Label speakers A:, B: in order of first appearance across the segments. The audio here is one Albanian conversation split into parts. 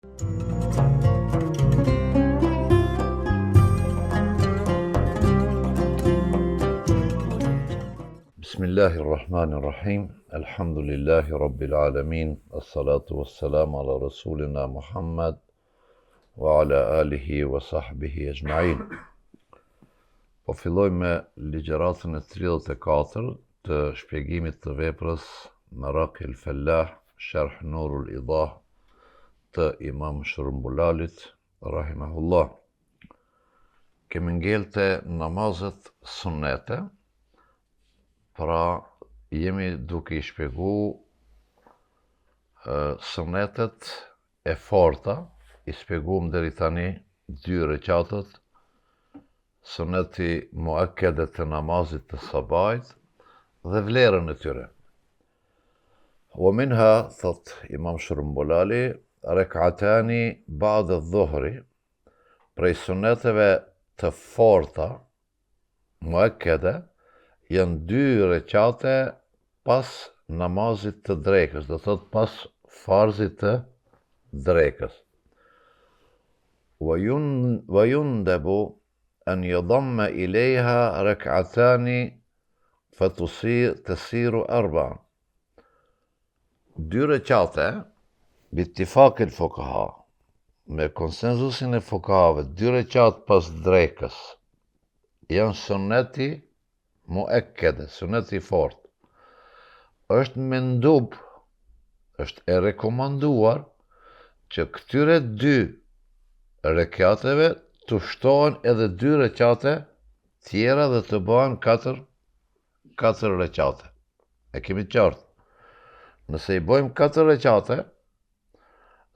A: Bismillahirrahmanirrahim. Alhamdulillahi rabbil alamin. As-salatu was-salamu ala rasulina Muhammad wa ala alihi wa sahbihi ajma'in. Po filloj me ligjëratën e 34 të shpjegimit të veprës Maraqi al-Fallah, Sharh Nurul Idah të Imam Shërumbulalit, rahimahullah. Kemi ngel të namazet sunnete, pra jemi duke i shpjegu sunnetet e forta, i shpjegum deri tani 2 rekatët, sunneti muakkede të namazit të sabajt dhe vlerën e tyre. Wa minha, thot Imam Shërumbulali, rekatani ba'da dhuhri, prej sunneteve të forta, muakkede, janë 2 rekate pas namazit të drekës, do thot pas farzit të drekës. Wa yundabu an yadamma ilayha rak'atani tasiru 4. 2 rekate, bittifak il-fuqaha, me konsensusin e fuqahave, 2 rekate pas drekës, janë sunneti muakkede, sunneti fort. Është mendub, është e rekomanduar që këtyre 2 rekateve të shtohen edhe 2 rekate tjera dhe të bëhen 4 rekate. E kemi qartë. Nëse i bëjmë 4 rekate,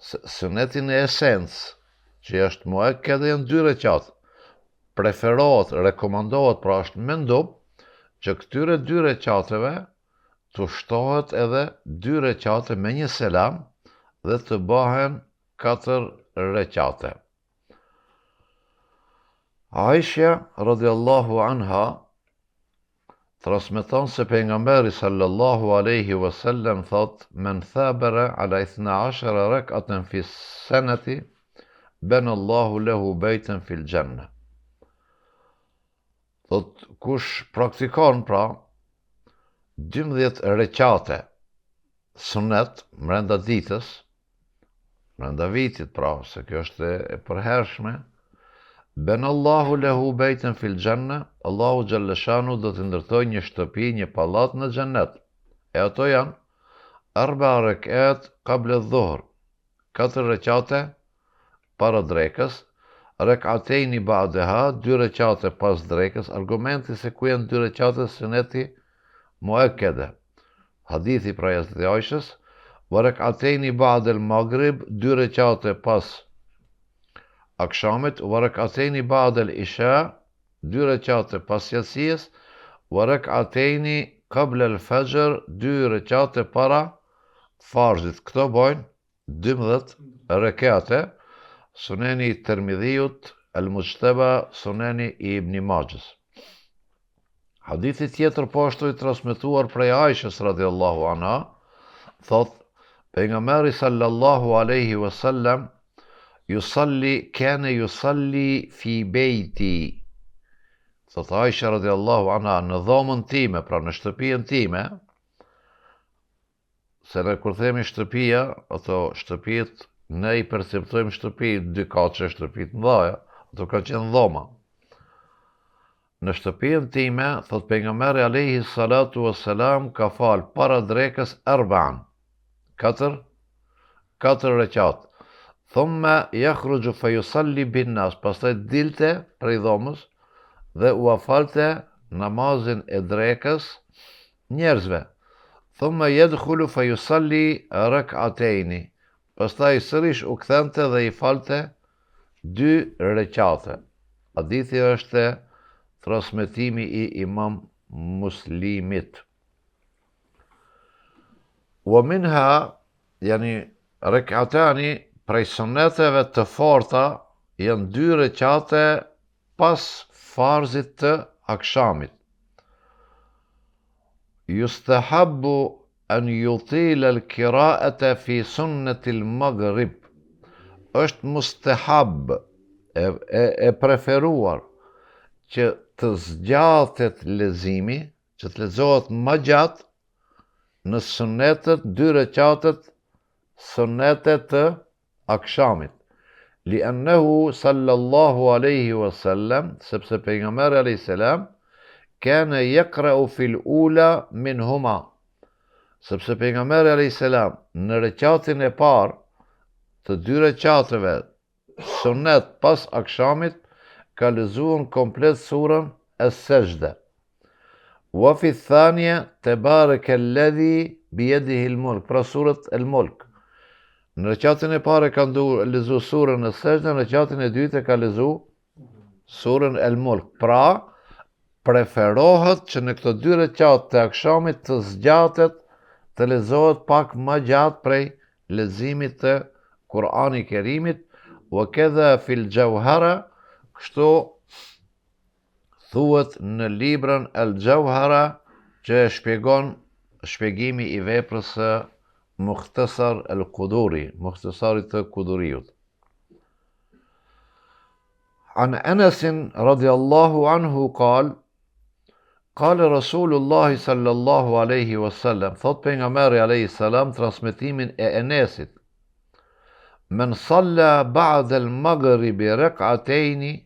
A: sunnetin e esencë, që është muakkede, janë 2 rekate. Preferohet, rekomandohet, pra është mendub, që këtyre 2 rekateve të shtohet edhe 2 rekate me një selam dhe të bëhen 4 rekate. Aisha radhiyallahu anha transmeton se pejgamberi sallallahu alaihi wasallam thot: "Men thabara ala 12 rak'atan fi sanati bana Allahu lahu baytan fil janna." Thot, kush praktikon pra 12 rekate sunnet mrenda ditës, mrenda vitit pra, se kjo është e përhershme, ben Allahu lehu bejten fil janna, Allahu Gjallëshanu do të ndërtoj një shtëpi, një pallat në xhennet. E ato janë 4 rekat qabla dhuhr, 4 rekate para drekës, rekatejni ba'daha, 2 rekate pas drekës. Argumenti se ku janë 2 rekate sunneti muakkede. Hadithi pra jashtë të Aishës, wa rekatejni ba'da al-maghrib, 2 rekate pas akshamit, wa rekatejni ba'da al-isha, 2 rekate pas yatsis, wa rekatejni qabla al-fajr, 2 rekate para farzit. Këto bojnë 12 rekate. Suneni Tirmidhiut, Al-Mujtaba, Suneni i Ibn Majhës. Hadithi tjetër po ashtu i transmetuar prej Aishës radhiyallahu anha, thot, pejgamberi sallallahu alaihi wasallam kana yusalli fi beyti. Thot Aisha radhiyallahu anha, në dhomën time, pra në shtëpinë time, se ne kur themi shtëpia, ato shtëpitë, ne i perceptojmë shtëpi 2 kaqe, shtëpi të mëdha, ato ka qenë dhoma. Në shtëpinë time, thot pejgamberi alayhi salatu wassalam, ka fal para drekës 4 rekat. Thumma yakhruju fa yusalli bin nas, pastaj dilte prej dhomës dhe u falte namazin e drekës njerëzve. Thumma yadkhulu fa yusalli rak'atayn, pastaj sërish u kthente dhe i falte 2 rekate. Hadithi është transmetimi i Imam Muslimit. Wa minha, yani rekatani prej sunneteve të forta, janë 2 rekate pas farzit të akshamit. Yustahabbu an yutila al-qira'ata fi sunnati al-maghrib. është mustahab, e preferuar, që të zgjatet leximi, që të lexohet më gjatë në sunetet, 2 rekatet sunetet të akshamit. Li'annahu sallallahu alaihi wasallam, sepse pejgamberi alayhi salam kana yaqra'u fil ula minhuma. Sepse pejgamberi alayhi salam në rekatin e parë të 2 rekateve sunet pas akshamit ka lexuar komplet surën Es-Sajda. Wa fi thania tabarakalladhi biyadihi al-mulk, pra surat al-Mulk. Në rekatin e parë ka lexuar surën Es-Sajda, në rekatin e dytë ka lexuar surën al-Mulk. Pra preferohet që në këto 2 rekat të akshamit të zgjatet, të lexohet pak më gjatë prej leximit të Kur'anit Kerimit. Wa kadha fil Jawhara, kështu thuhet në librin Al-Jawhara, që shpjegon shpjegimi i veprës së Mukhtasar al-Quduri, mukhtasarit të Kuduriut. An Anas radhiyallahu anhu قال رسول الله صلى الله عليه وسلم, thot pejgamberi alayhi salam, transmetimin e Enesit: من صلى بعد المغرب ركعتين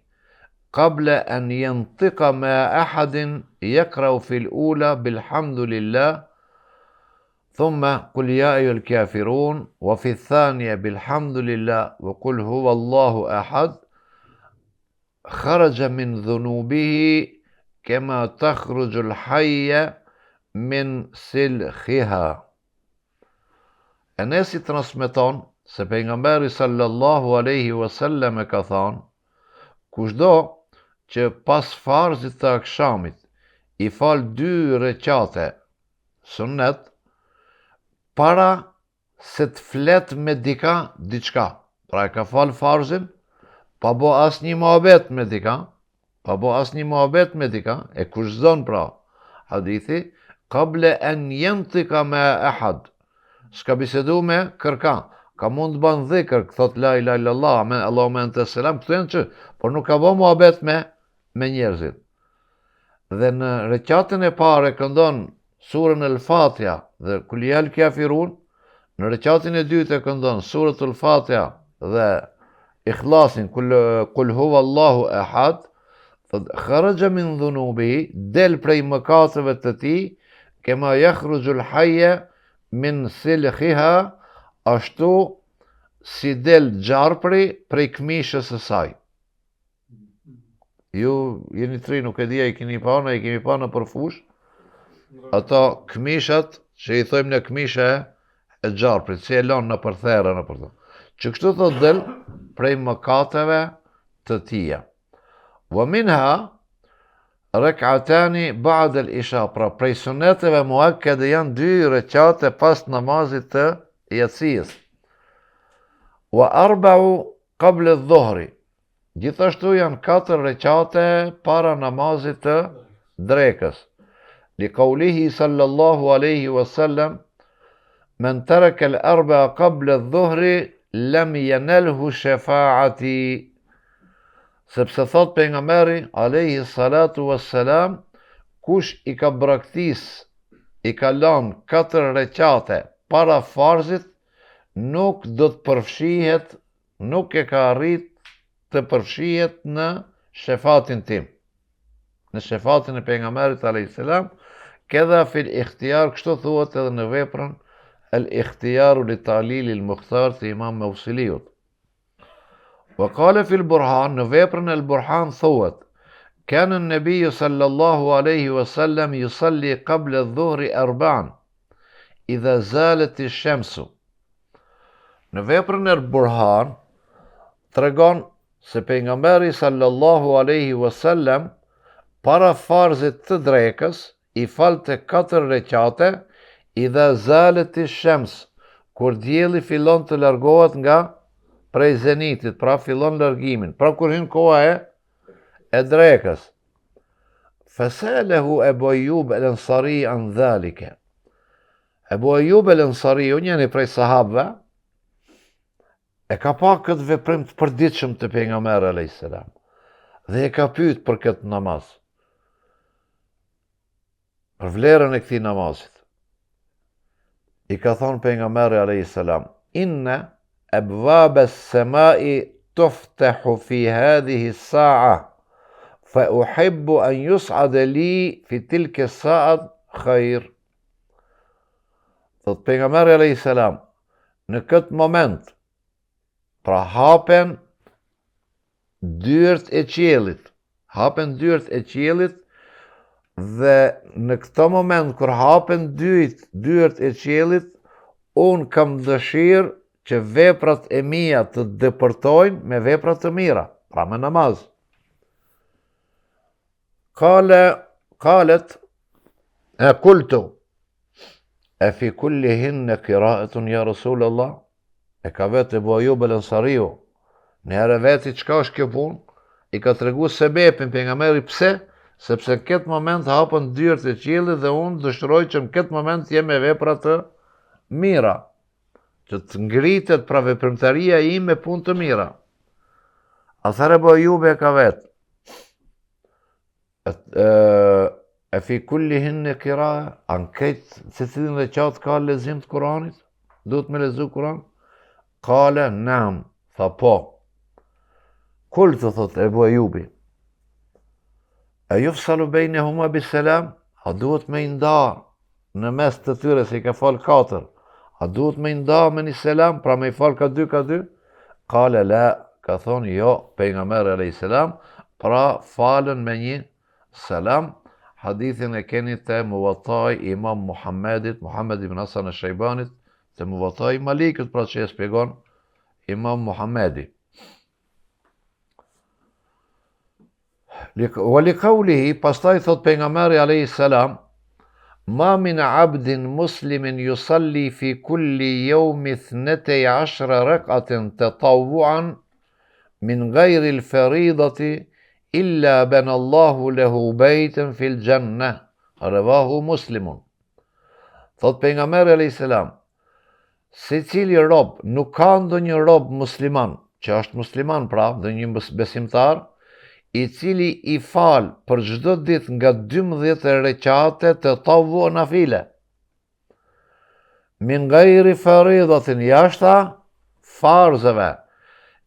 A: قبل أن ينطق مع أحد يقرأ في الأولى بالحمد لله ثم قل يا أيها الكافرون وفي الثانية بالحمد لله وقل هو الله أحد خرج من ذنوبه كما تخرج الحية من سلخها. Enesi transmeton se pejgamberi sallallahu alaihi wasallam e ka thënë: kushdo që pas farzit të akshamit i fal 2 rekate sunnet, para se të flet me diçka, pra e ka fal farzin, pa bo asnjë muhabet me dika, e kushzon pra hadithi, qabla an yantika ma ahad, s'ka bisedu me kërka, ka mund të ban dhikr, thot la ilaha illallah, amen, Allahumma ente selam, këtu janë që, por nuk ka bo muhabet me njerëzit. Dhe në rekatin e parë këndon surën El-Fatiha dhe Kul ya al-Kafirun, në rekatin e dytë këndon surën El-Fatiha dhe Ikhlasin, Kul huwa Allahu ahad, kharaja min dhunubihi, del prej mëkateve të tij, kema yakhrujul hayya min silkhiha, ashtu si del gjarpri prej këmishës së saj. Ju jeni tri, nuk e dia, i kemi pa në përfush, ato këmishat që i thojmë në këmishe e gjarprit, si e lonë në përthere, që kështu thot del prej mëkateve të tia. Wa minha rekatani ba'da al-isha, pra prej suneteve muakkede janë 2 rekate pas namazit të yatsis. Wa arba'u qabla adh-dhuhri, gjithashtu janë 4 rekate para namazit të drekës. Li qawlihi sallallahu alaihi wasallam: men taraka al-arba'a qabla adh-dhuhri lam yanalhu shafa'ati, sepse thot pejgamberi alayhi salatu wassalam, kush i ka braktis, i ka lënë 4 rekate para farzit, nuk do të përfshihet, nuk e ka arrit të përfshihet në shefatin tim, në shefatin e pejgamberit alayhi salam. Kedha fil ikhtiyar, kështu thuhet edhe në veprën al-ikhtiyaru li ta'lil al-mukhtar të Imam Mawsiliut. وقال في البرهان، në veprën e al-Burhan thuhet: كان النبي صلى الله عليه وسلم يصلي قبل الظهر 4 إذا زالت الشمس. Në veprën e al-Burhan tregon se pejgamberi sallallahu alaihi wasallam para farzit të drekës i falte 4 rekate idha zalet ash-shams, kur dielli fillon të largohet nga prej zenitit, pra fillon largimin, pra kur hyn koha e drekës. Fasalahu Abu Ayyub al-Ansari an dhalika. Abu Ayyub al-Ansari, njëri prej sahabëve, e ka pa këtë veprim të përditshëm të pejgamberit alayhis salam dhe e ka pyet për këtë namaz, për vlerën e këtij namazit. I ka thonë pejgamberi alayhis salam: "Inna abwaba as-sama'i tuftahu fi hadhihi as-sa'a, fa uhibbu an yus'ada li fi tilka as-sa'at khair." Thot pejgamberi alayhis salam, në këtë moment, pra hapen dyert e qiellit, dhe në këtë moment kur hapen dyert e qiellit, unë kam dëshirë që veprat e mia të depërtojnë me veprat të mira, pra me namaz. Qalet e kultu e fi kullihinne qiraatun ja Rasulullah. E ka vetë Ebu Ajub el-Ansariu, në herë veti çka është kjo punë, i ka tregu sebepin pejgamberi pse, sepse në këtë moment hapën dyert e qiellit dhe unë dëshiroj që në këtë moment jem me vepra të mira, që të ngritet pra veprimtaria ime me punë të mira. Atëherë Ebu Ajub e ka vetë, e fi kullihinne qira'a, anket se cilin dhe qatë ka lezim të Kuranit, duhet me lezu Kuran. Kale, nam, tha po. Kull të thot Ebu Ajubi, e jufsalu bejne huma biselam, a duhet me nda në mes të tyre se i ka fal 4, a duhet me nda me një selam, pra me i fal ka 2? Kale, la, ka thonë jo, pejgamberi alayhis salam, pra falen me një selam. Hadithin e keni të Muwatai Imam Muhammed ibn Hasan al-Shaybanit, të Muwatai Malikut, pra që e shpjegon Imam Muhammedi. Wa li qawlihi, pastaj thot pejgamberi alayhis salam, ma min abdin muslimin yusalli fi kulli yawmi 12 rak'atin tatawwu'an min ghayri al-faridati illa bana Allahu lahu baytan fil jannah, rawahu Muslimun. Thot pejgamberi alayhis salam, se cili rob, nuk ka ndonjë rob musliman, që është musliman pra, dhe një besimtar, i cili i fal për çdo ditë nga 12 rekate të tawu nafile. Min ghairi faridatin, jashta farzeve,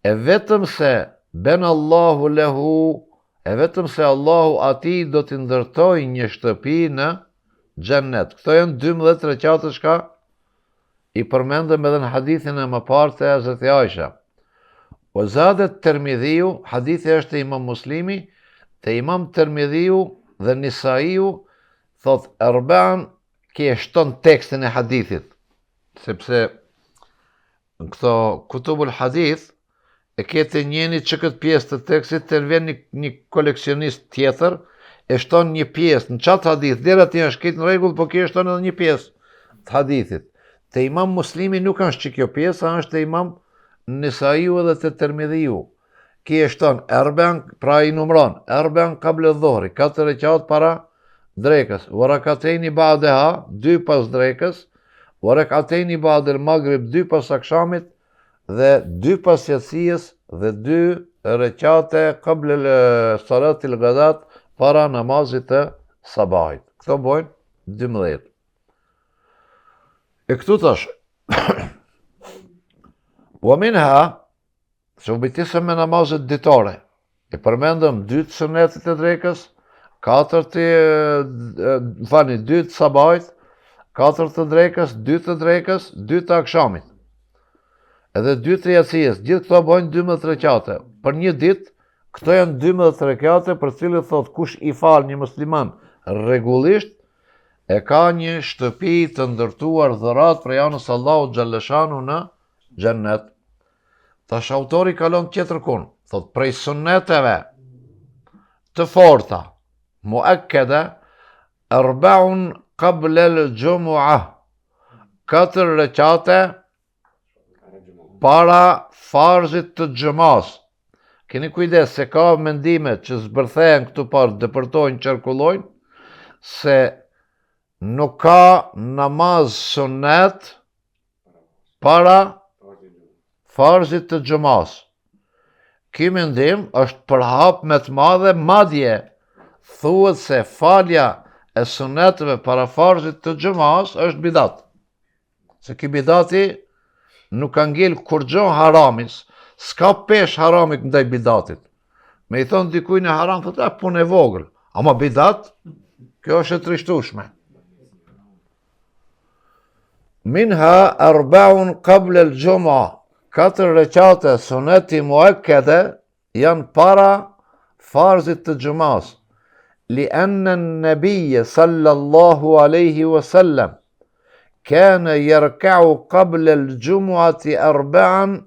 A: e vetëm se ben Allahu lehu, e vetëm se Allahu ati do t'i ndërtoj një shtëpi në xhennet. Këto janë 12 rekate shka i përmendëm edhe në hadithin e më parë të Hazreti Aisha. O zadet Tirmidhiu, hadithi është e Imam Muslimi, të Imam Tirmidhiu dhe Nisaiu, thot Erban, ki e shton tekstin e hadithit, sepse në këto kutubul hadith, e kete njeni që këtë pjesë të tekstit, të nven një koleksionist tjetër, e shton një pjesë në qatë hadith, dhe ati është këtë në regull, po ki e shton edhe një pjesë të hadithit. Të Imam Muslimi nuk është që kjo pjesë, është të Imam Nisaiu edhe të Tirmidhiu. Ki e shton erben, pra i numron, erben kable dhuhri, 4 rekat para drekës, varakatejni ba'deha, 2 pas drekës, varakatejni ba'del magrib, 2 pas akshamit, dhe 2 pas jacijës, dhe 2 rekate kable salatil gadat, para namazit të sabahit. Këto bojnë 12. E këtu tash, wa minha, se u bitisëm me namazet ditore, e përmendëm 2 të sunetit e drekës, 2 të sabajt, 4 të drekës, 2 të drekës, 2 të akshamit, edhe 2 të jacijës, gjithë këto bojnë 12 rekate. Për një ditë, këto janë 12 rekate për cilët thot kush i fal një musliman rregullisht, e ka një shtëpi të ndërtuar dhërat për janës Allahu Gjallëshanu në xhennet. Tash autori kalon tjetër kun, thot prej sunneteve të forta, muakkede, erbaun qabla al-jumu'a, 4 rekate para farzit të xhumas. Keni kujdes se ka mendime që zbërthehen këtu parë, depërtojnë, qarkullojnë, se nuk ka namaz sunnet para farzit të xhumas. Ky mendim është përhap me të madhe, madje thuhet se falja e sunetëve para farzit të xhumas është bidat. Se ky bidati nuk ka ngel kur gjo haramis, s'ka pesh haramit ndaj bidatit. Me i thonë dikujnë e haram, thot, punë e vogël. Ama bidat, kjo është e trishtueshme. Minha arbaun qabla al-jum'a, 4 rekate suneti muakkede janë para farzit të xhumas. لأن النبي صلى الله عليه وسلم كان يركع قبل الجمعة 4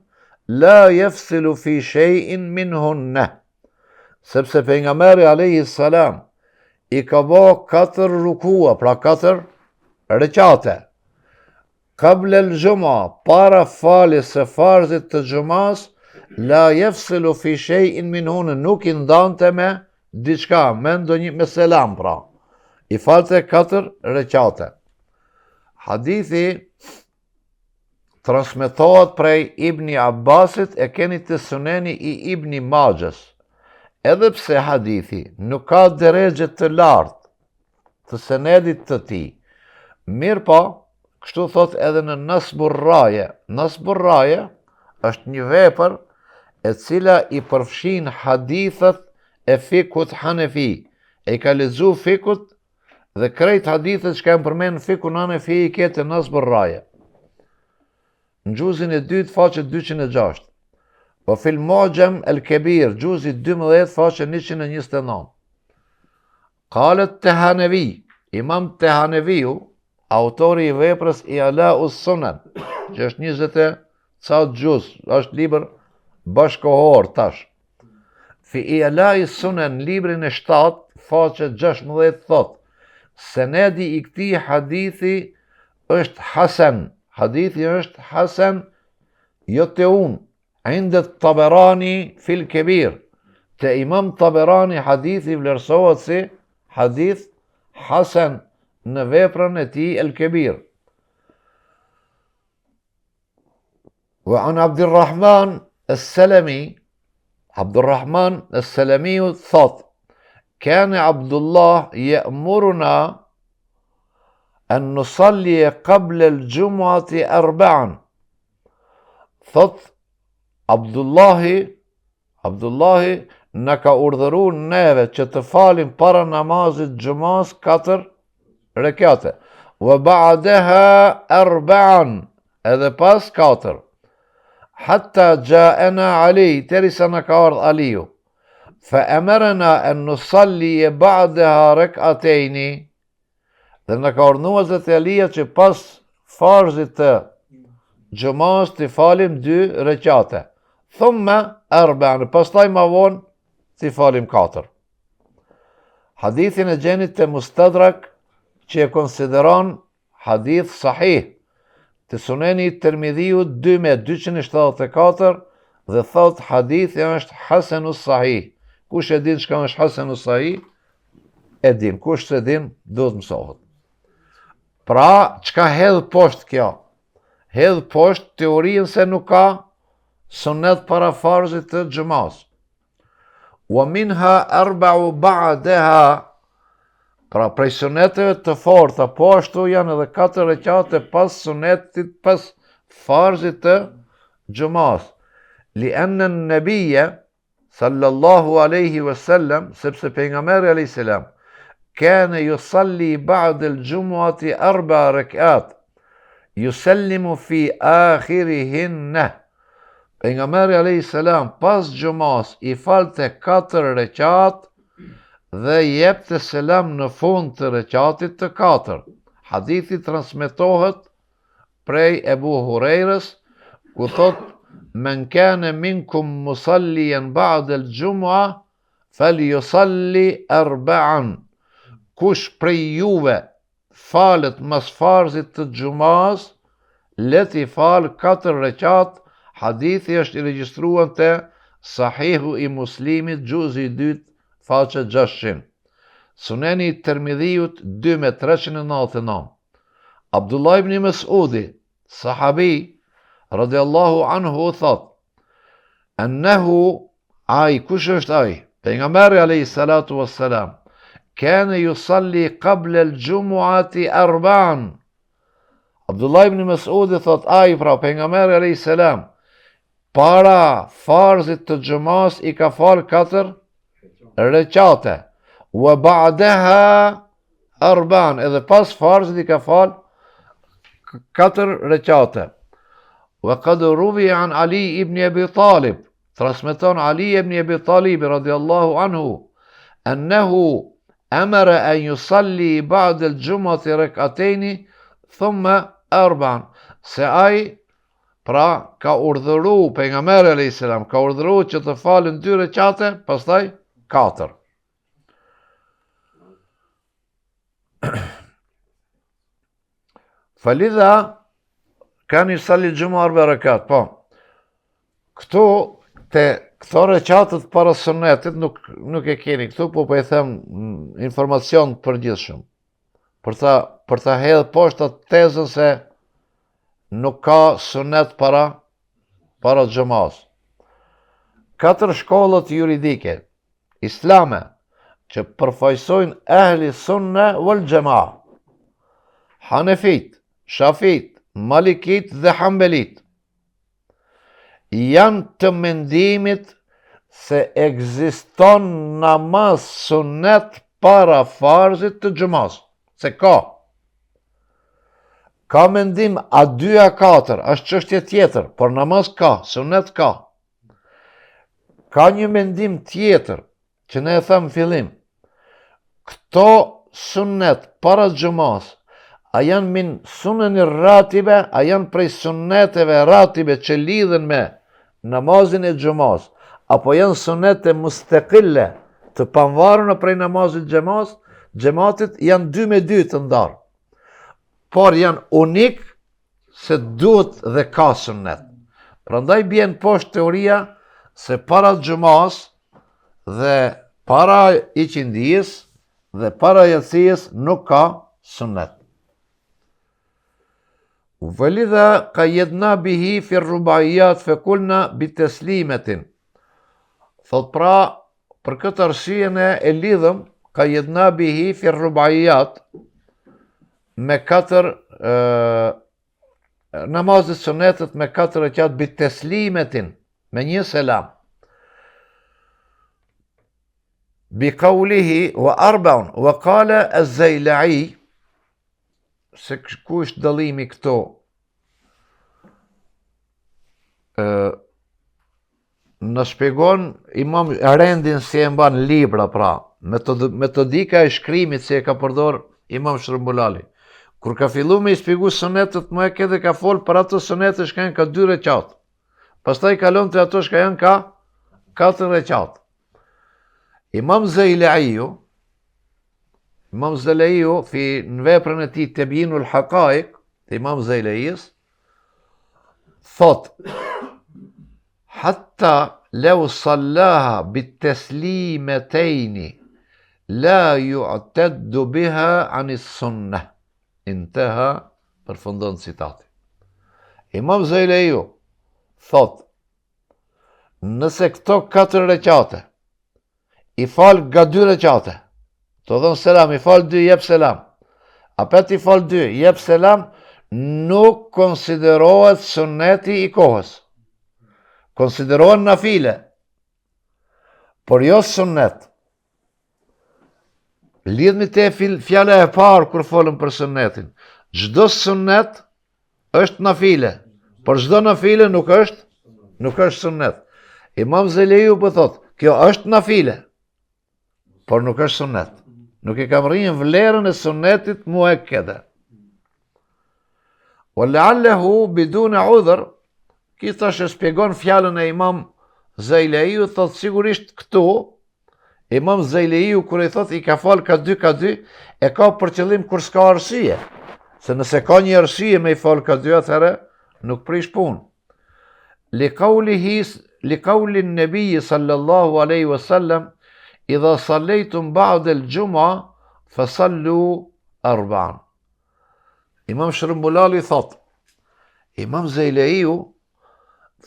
A: لا يفصل في شيء منهن. Sepse pejgamberi alayhi salam I ka bë 4 rukua, pra 4 rekate. Qabla al-jum'a, para faljes së farzit të xhumas, la yafsilu fi shay'in minhun, nuk I ndante me diçka, me selam, pra. I falte 4 rekate. Hadithi transmetohet prej Ibni Abbasit, e keni të suneni I Ibni Majës. Edhe pse hadithi nuk ka deregje të lartë të senedit të tij, mirë po, kështu thot edhe në Nasbur Raje. Nasbur Raje është një vepër e cila I përfshin hadithet e fikut Hanefi. E ka lexu fikut dhe krejt hadithet që ka përmend fikun Hanefi I ketë Nasbur Raje. Në gjuzin e 2, faqe 206. Po fil Mu'jam al-Kabir, gjuzi 12, faqe 129. Qalet Tehanevi, Imam Tehaneviu, autori I veprës I'la'us Sunan, që është 20 e ca gjuz, është libër bashkohor tash. Fi I'la'is Sunan, librin e 7, faqe 16, thot, senedi I këtij hadithi është hasan. Hadithi është hasan, jo te unë, indet Taberani fil Kebir. Te Imam Taberani hadithi vlerësohet si hadith hasan në veprën e tij El Kebir. Wa an Abdurrahman as-Salami, Abdurrahman as-Salami thot, كان عبد الله يأمرنا أن نصلي قبل الجمعة 4. Thot Abdullahi në ka urdhëruar neve që të falim para namazit xhumas 4 rekate. Wa ba'daha 4, edhe pas 4. Hatta ja'ana Ali, terisa në ka ardhur Aliu. Fa amarna an nusalli ba'daha rak'atayn. Dhe në ka urdhëruar Zoti Alia që pas farzit të xhumas të falim 2 rekate. Thumma 4, pastaj ma vonë të falim 4. Hadithin e gjenit të Mustadrak, që e konsideron hadith sahih, të suneni Tirmidhiu 2274, dhe thot hadithi është hasanus sahih. Kush e din çka është hasanus sahih? E din. Kush se din, duhet mësohet. Pra, çka hedh poshtë kjo? Hedh poshtë teorinë se nuk ka sunet para farzit të xhumas. Wa minha 4 ba'daha, pra prej suneteve të forta, po ashtu janë edhe 4 rekate pas sunetit, pas farzit të xhumas. Li'anna an-nabiyya sallallahu alaihi wasallam, sepse pejgamberi alayhis salam kana yusalli ba'da al-jumu'ati 4 rak'at yusallimu fi akhirihinna. Pejgamberi alayhis salam pas xhumas I falte 4 rekat dhe jepte selam në fund të rekatit të 4. Hadithi transmetohet prej Ebu Hurejrës, ku thot: "Men kana minkum musalliyan ba'da al-jumu'a falyusalli 4." Kush prej juve falet mas farzit të xhumas, leti fal 4 rekat. Hadithi është I regjistruar te Sahihu I Muslimit, gjuzi 2, faqe 600. Suneni Tirmidhiut 2399. Abdullah ibn Mas'udi, sahabi, radiallahu anhu thot, ennehu, ai, kush është ai? Pejgamberi alayhi salatu wassalam, kane yusalli qabla al-jumu'ati arba'an. Abdullah ibn Mas'udi thot, ai, pra, pejgamberi alayhi salam, para farzit të xhumas i ka fal 4 recate. Wa ba'daha arba'an, edhe pas farzit i ka fal 4 recate. Wa qad ruwiya an Ali ibn Abi Talib, transmeton Ali ibn Abi Talib radiallahu anhu, ennehu amara an yusalli ba'da al-jum'ati rak'atayn thumma arba'an, se ai, pra, ka urdhëru pejgamberi alayhis salam, ka urdhëru që të falen 2 recate, pastaj 4. Falidha kanë yusalli al-jum'a 4 rakat. Po. Këtu te këto recatët para sunetit nuk e keni këtu, po e them informacion të përgjithshëm. Për ta hedhë poshtë atë tezën se nuk ka sunet para xhamas. 4 shkollët juridike islame që përfaqësojnë ehli sunne wal jamaa: Hanefit, Shafit, Malikit dhe Hanbelit, janë të mendimit se ekziston namaz sunet para farzit të xhumas, se ka. Ka mendim a 2 a 4, është çështje tjetër, por namaz ka, sunet ka. Ka një mendim tjetër, që ne e them fillim, këto sunet para xhumas, a janë min suneni ratibe, a janë prej suneteve ratibe që lidhen me namazin e xhumas, apo janë sunete mustaqille të pavarura prej namazit xhamatit, janë 2 me 2 të ndarë. Por janë unik se duhet dhe ka sunet. Prandaj bjen poshtë teoria se para xhumas dhe para iqindijës dhe para jacijës nuk ka sunet. Walidha qayyadna bihi fi ar-rubaiyat fa qulna bi taslimatin. Thot, pra, për këtë arsye ne e lidhëm qayyadna bihi fi ar-rubaiyat me 4 namazit sunetet me 4 rekat bi taslimatin, me 1 selam. Bi qawlihi wa arba'un wa qala az-Zailai, se ku është dallimi këto? Në shpjegon Imam Rendin si e mban libra, pra, metodika e shkrimit si e ka përdor Imam Shërbulali. Kur ka fillu me i shpjegu sunetet, më e këtë ka fol për ato sunetet shka janë ka 2 reqat. Pastaj kalon të ato shka janë ka 4 reqat. Imam Zailaiu, në veprën e tij Tabyinul Haqaiq, Imam Zailais, thot, hatta law sallaha bit-taslimatayn la yu'taddu biha 'an as-sunnah. Intaha, përfundon citati. Imam Zailaiu thot, nëse këto 4 recate i fal nga 2 recate, të dhënë selam, i fal 2, jep selam. Apet i fal 2, jep selam, nuk konsiderohet sunneti i kohës. Konsiderohet nafile, por jo sunnet. Lidhmi te fjala e parë kur folëm për sunnetin. Çdo sunnet është nafile, por çdo nafile nuk është sunnet. Imam Zailaiu po thot, kjo është nafile, por nuk është sunnet. Nuk e kam rrinë vlerën e sunnetit muakkede. Wa la'allahu bidun udhr, Kitash e shpjegon fjalën e Imam Zailaiu, thot sigurisht këtu, Imam Zailaiu kur i thot i ka fal ka 2, e ka për qëllim kur s'ka arsye. Se nëse ka një arsye me i fal ka 2, atëherë nuk prish punë. Li qawli an-nabi sallallahu alaihi wasallam, idha sallaytum ba'da al-jum'a fasallu 4. Imam Shërbulali thot, Imam Zailaiu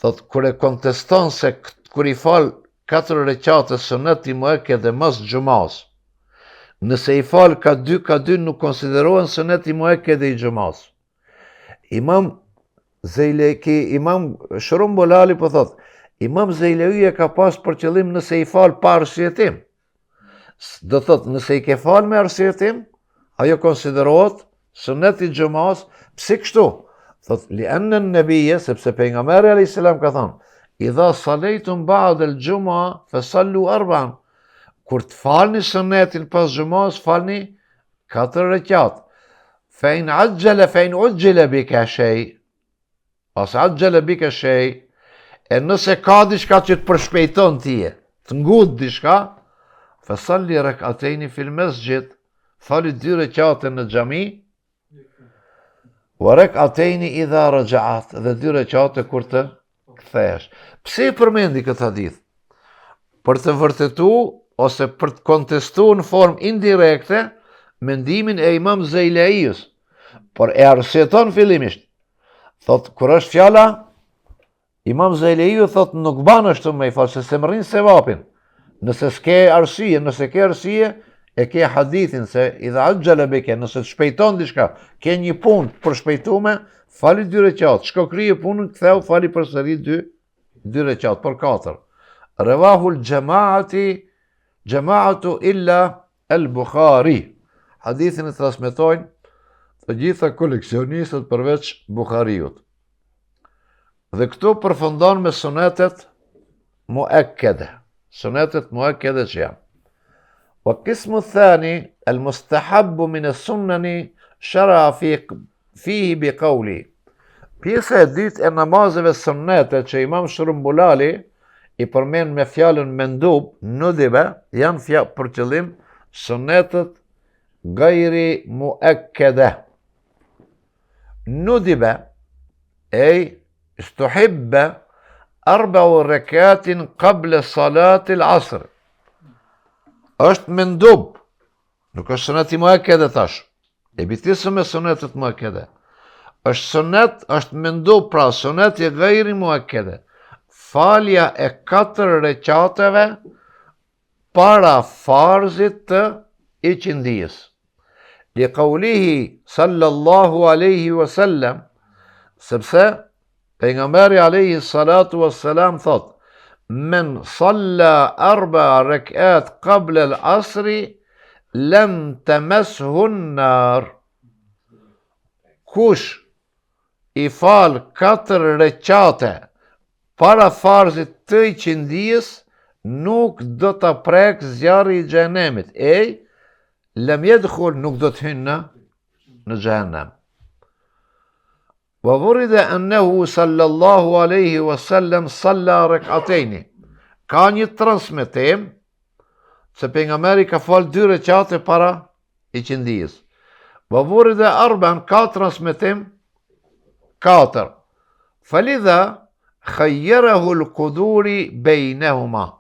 A: thot, kur e konteston se kur i fal 4 rekate suneti muakked dhe mos xhumas, nëse i fal ka dy nuk konsiderohen suneti muakked dhe i xhumas. Imam Shrumbulali po thot, Imam Zejlewi ka pas për qëllim nëse i fal pa arsyetim. Do thot, nëse i ke fal me arsyetim, ajo konsiderohet sunet i xhumas. Pse kështu? Thot, li'anna an-nabiyya, sepse pejgamberi alayhis salam ka thënë, idha sallaytum ba'da al-jumu'a fasallu 4. Kur të falni sunetin pas xhumas, falni 4 rekat. Fa in ujjala bika shay, ose ajjala bika shay, e nëse ka diçka që të përshpejton tije, të ngut diçka, fasalli rak'atayn fil masjid, fali 2 rekate në xhami, wa rak'atayn idha raja'at, dhe 2 rekate kur të kthehesh. Pse i përmendi këtë hadith? Për të vërtetuar ose për të kontestuar në formë indirekte mendimin e Imam Zejleius, por e arsyeton fillimisht. Thot, kur është fjala, Imam Zejleiu thot, nuk ban ashtu me i fal, se më rrin sevapin. Nëse s'ke arsye, nëse ke arsye, e ke hadithin se idha ajjala bika, nëse të shpejton diçka, ke një punë për shpejtume, fali 2 rekat, shko krije punën, ktheu, fali përsëri 2 rekat, për 4. Rawahul jama'atu illa al-Bukhari. Hadithin e transmetojnë të gjitha koleksionistët përveç Bukhariut. Dhe këtu përfundon me sunetet muakkede. Sunetet muakkede që janë. Wa qismu thani, al-mustahabbu min as-sunnani shara fihi bi qawli. Pjesa e dytë e namazeve sunnete që Imam Shrumbulali i përmend me fjalën mendub, nudibe, janë për qëllim sunetet gajri muakkede. Nudibe, istuhibbe 4 rekatin qable salati l'asr. Është mendub, nuk është sunet i muakkede tash. E bitisë me sunetet muakkede. Është sunet, është mendub, pra sunet i gajri muakkede. Falja e 4 rekateve para farzit të iqindijës. Li qawlihi sallallahu alaihi wasallam, sepse pejgamberi alaihi salatu wassalam thot, men salla 4 rekat qabla al-asri lam tamashu an-nar. Kush i fal 4 rekate para farzit të iqindijës, nuk do të prek zjarri i xhenemit. Lem yadkhul, nuk do të hynë në xhenem. Wa wurida annahu sallallahu alaihi wasallam salla rak'atayn. Ka një transmetim se pejgamberi ka fal 2 rekate para iqindijës. Wa wurida 4, ka transmetim 4. Falidha khayyarahu al-Quduri bainahuma.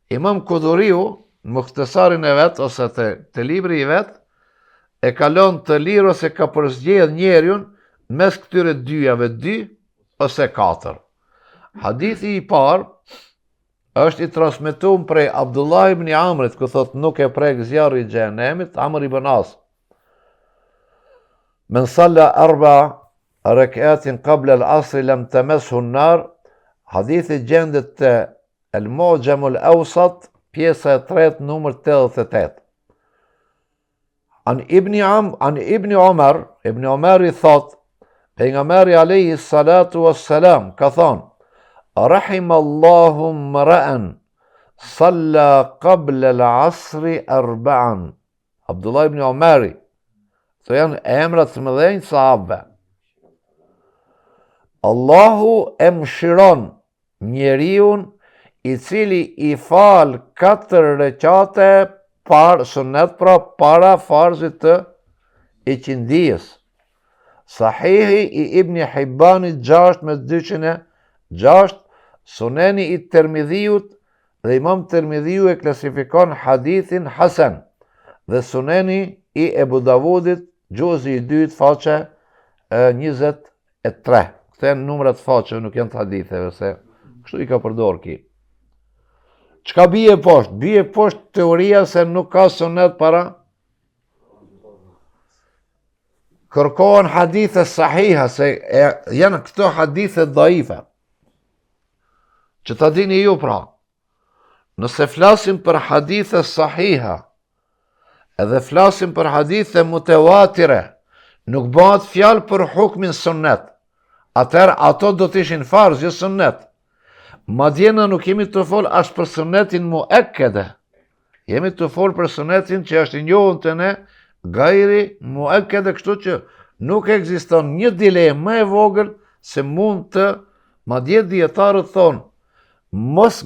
A: Imam Kuduriu, në mukhtasarin e vetë, ose të libri i vetë, e kalon të lirë ose ka përzgjedh njeriun mes këtyre dyjave, 2 ose 4. Hadithi i parë është i transmetuar prej Abdullah ibn Amrit, ku thot nuk e prek zjarri i xhenemit, Amr ibn As. Men salla 4 rekatin qabla al-asr lam tamashu an-nar. Hadithi gjendet të al-Mu'jam al-Awsat, pjesa e 3, numër 88. An Ibn Umar i thot, pejgamberi alayhi salatu wassalam ka thonë, rahimallahu mra'an salla qabla al-asri 4. Abdullah ibn Umari, të janë emrat të mëdhenj sahabe. Allahu e mëshiron njeriun i cili i fal 4 rekate sunet, pra para farzit të iqindijës. Sahihi i Ibn Hibbanit 6/206, Suneni i Tirmidhiut, dhe Imam Tirmidhiu e klasifikon hadithin hasan, dhe Suneni i Ebu Davudit, gjuzi i 2, faqe 23. Këte janë numrat faqe, nuk janë të haditheve, se Kështu i ka përdor ki. Çka bie poshtë? Bie poshtë teoria se nuk ka sunet para. Kërkohen hadithe sahiha, se janë këto hadithe dhaife. Që ta dini ju pra, nëse flasim për hadithe sahiha, edhe flasim për hadithe mutawatire, nuk bëhet fjalë për hukmin sunnet. Atëherë ato do të ishin farz, jo sunnet. Madje na nuk jemi të fol as për sunnetin muakkede. Jemi të fol për sunnetin që është i njohur te ne, gajri muakkede, kështu që nuk ekziston një dilemë më e vogël se mund të, madje dietarët thonë, mos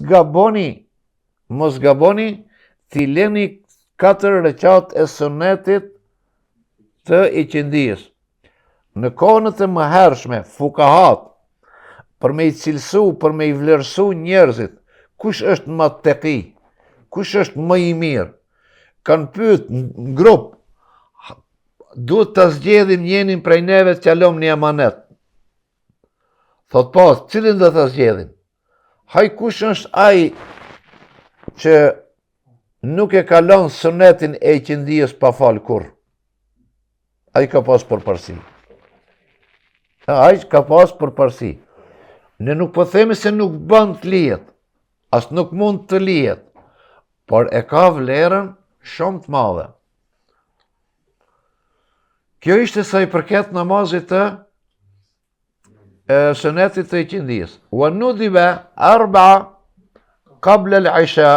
A: gaboni, t'i leni 4 rekat e sunnetit të iqindijës. Në kohët e mëhershme, fukahat, për me i cilësu, për me i vlerësu njerëzit, kush është më teki, kush është më i mirë, kanë pyet në grup, duhet të zgjedhim njenin prej neve të qalom një amanet. Thot pas, cilin dhe të zgjedhim? Haj kush është ai që nuk e kalon sunetin e iqindijës pa fal kur? Ai ka pas përparësi. Ai ka pas përparësi. Ne nuk po themi se nuk bën të lihet, as nuk mund të lihet, por e ka vlerën shumë të madhe. Kjo ishte sa i përket namazit të sunetit të iqindijës. Wa nudiba 4 qabla al-isha.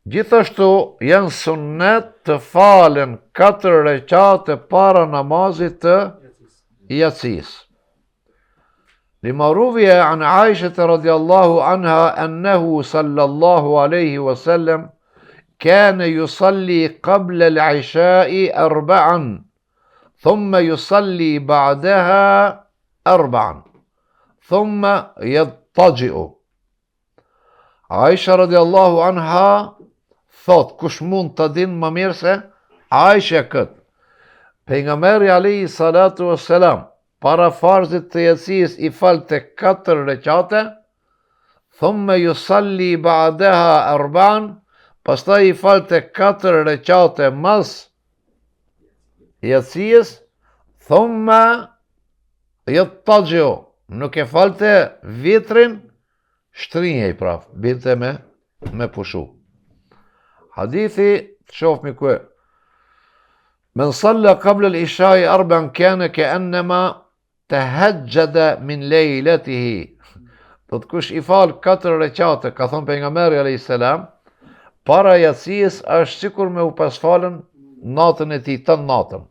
A: Gjithashtu janë sunnet të falen 4 rekate para namazit të yatsis. لما روي عن عائشة رضي الله عنها أنه صلى الله عليه وسلم كان يصلي قبل العشاء 4 ثم يصلي بعدها 4 ثم يضطجئ. Aisha radiallahu anha thot, kush mund të din më mirë se Aisha këtë. Pejgamberi alayhi salatu wassalam para farzit të yatsis i falte 4 rekate, thumma yusalli ba'daha 4, pastaj i falte 4 rekate mas yatsis, thumma yattaji'u, nuk e falte vitrin, shtrinje i praf, binte me pushu. Hadithi, të shofmi kë. Men salla qabla al-isha'i 4 kana ka'annama tahajjada min leylatihi. Do të kush i fal 4 rekate, ka thënë pejgamberi alayhis salam, para yatsis është sikur me u pasfalën natën e tij, të natën.